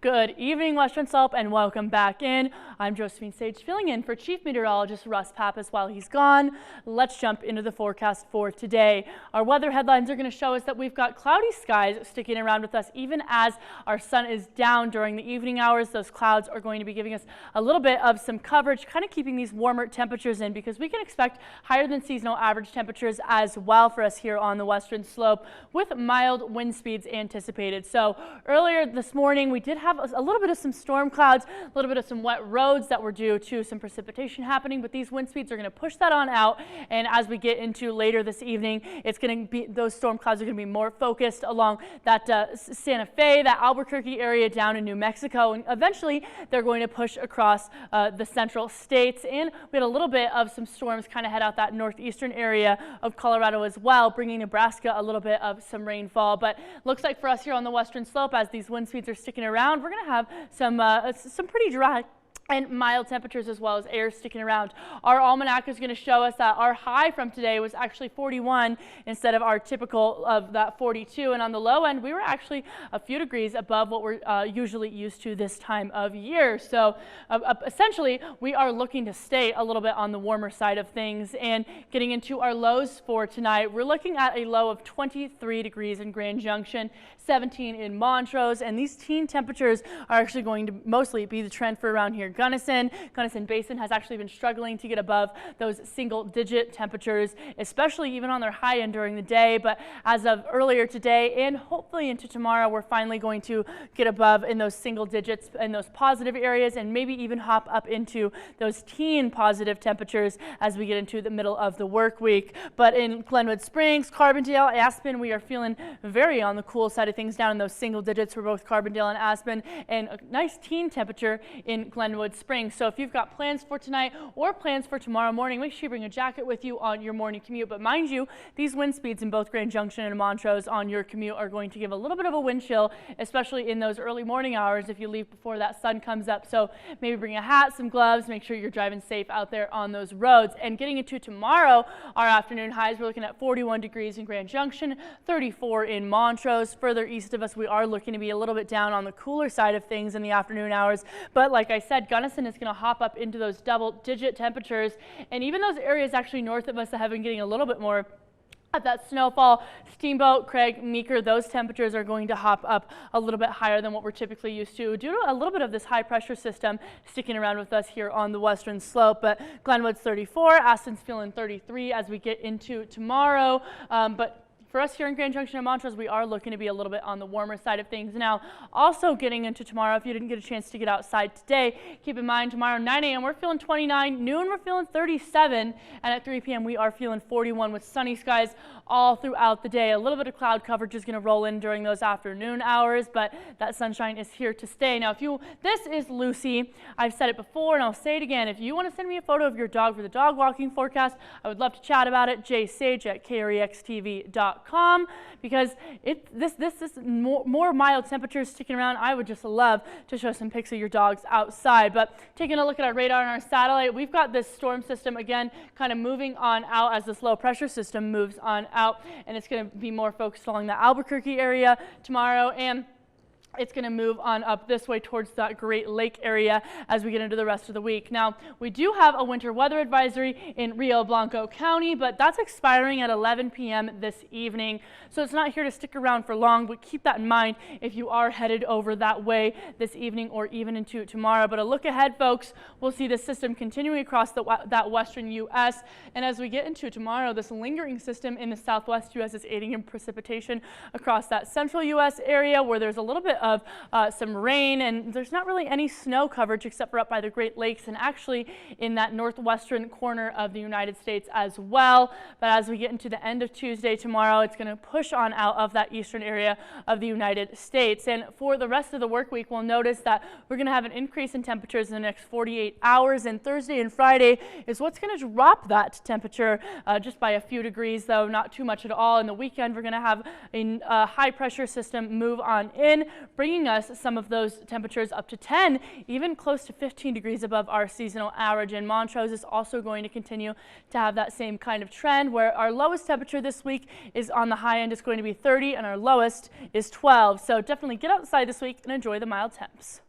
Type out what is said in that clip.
Good evening, Western Slope, and welcome back in. I'm Josephine Sage, filling in for Chief Meteorologist Russ Pappas while he's gone. Let's jump into the forecast for today. Our weather headlines are going to show us that we've got cloudy skies sticking around with us even as our sun is down during the evening hours. Those clouds are going to be giving us a little bit of some coverage, kind of keeping these warmer temperatures in, because we can expect higher than seasonal average temperatures as well for us here on the Western Slope, with mild wind speeds anticipated. So earlier this morning we did have a little bit of some storm clouds, a little bit of some wet roads that were due to some precipitation happening, but these wind speeds are going to push that on out. And as we get into later this evening, it's going to be, those storm clouds are going to be more focused along that Santa Fe, that Albuquerque area down in New Mexico, and eventually they're going to push across the central states. And we had a little bit of some storms kind of head out that northeastern area of Colorado as well, bringing Nebraska a little bit of some rainfall. But looks like for us here on the Western Slope, as these wind speeds are sticking around, we're going to have some pretty dry and mild temperatures as well as air sticking around. Our almanac is going to show us that our high from today was actually 41 instead of our typical of that 42. And on the low end, we were actually a few degrees above what we're usually used to this time of year. So essentially, we are looking to stay a little bit on the warmer side of things. And getting into our lows for tonight, we're looking at a low of 23 degrees in Grand Junction, 17 in Montrose, and these teen temperatures are actually going to mostly be the trend for around here. Gunnison Basin has actually been struggling to get above those single-digit temperatures, especially even on their high end during the day. But as of earlier today and hopefully into tomorrow, we're finally going to get above in those single digits in those positive areas, and maybe even hop up into those teen positive temperatures as we get into the middle of the work week. But in Glenwood Springs, Carbondale, Aspen, we are feeling very on the cool side of things, down in those single digits for both Carbondale and Aspen, and a nice teen temperature in Glenwood Springs. So if you've got plans for tonight or plans for tomorrow morning, make sure you bring a jacket with you on your morning commute. But mind you, these wind speeds in both Grand Junction and Montrose on your commute are going to give a little bit of a wind chill, especially in those early morning hours if you leave before that sun comes up. So maybe bring a hat, some gloves, make sure you're driving safe out there on those roads. And getting into tomorrow, our afternoon highs, we're looking at 41 degrees in Grand Junction, 34 in Montrose. Further east of us, we are looking to be a little bit down on the cooler side of things in the afternoon hours. But like I said, Gunnison is going to hop up into those double-digit temperatures, and even those areas actually north of us that have been getting a little bit more at that snowfall, Steamboat, Craig, Meeker, those temperatures are going to hop up a little bit higher than what we're typically used to due to a little bit of this high pressure system sticking around with us here on the Western Slope. But Glenwood's 34, Aspen's feeling 33 as we get into tomorrow. But for us here in Grand Junction and Montrose, we are looking to be a little bit on the warmer side of things. Now, also getting into tomorrow, if you didn't get a chance to get outside today, keep in mind tomorrow 9 a.m. we're feeling 29, noon we're feeling 37, and at 3 p.m. we are feeling 41 with sunny skies all throughout the day. A little bit of cloud coverage is going to roll in during those afternoon hours, but that sunshine is here to stay. Now, this is Lucy. I've said it before and I'll say it again. If you want to send me a photo of your dog for the dog walking forecast, I would love to chat about it. jsage@krextv.com, because this is more mild temperatures sticking around. I would just love to show some pics of your dogs outside. But taking a look at our radar and our satellite, we've got this storm system again kind of moving on out as this low pressure system moves on out, and it's going to be more focused along the Albuquerque area tomorrow, and it's going to move on up this way towards that Great Lake area as we get into the rest of the week. Now, we do have a winter weather advisory in Rio Blanco County, but that's expiring at 11 p.m. this evening. So it's not here to stick around for long, but keep that in mind if you are headed over that way this evening or even into tomorrow. But a look ahead, folks, we'll see this system continuing across that western U.S. And as we get into tomorrow, this lingering system in the southwest U.S. is aiding in precipitation across that central U.S. area where there's a little bit of some rain, and there's not really any snow coverage except for up by the Great Lakes and actually in that northwestern corner of the United States as well. But as we get into the end of Tuesday tomorrow, it's going to push on out of that eastern area of the United States. And for the rest of the work week, we'll notice that we're going to have an increase in temperatures in the next 48 hours, and Thursday and Friday is what's going to drop that temperature just by a few degrees, though not too much at all. In the weekend, we're going to have a high pressure system move on in, bringing us some of those temperatures up to 10, even close to 15 degrees above our seasonal average. And Montrose is also going to continue to have that same kind of trend, where our lowest temperature this week is on the high end. It's going to be 30, and our lowest is 12. So definitely get outside this week and enjoy the mild temps.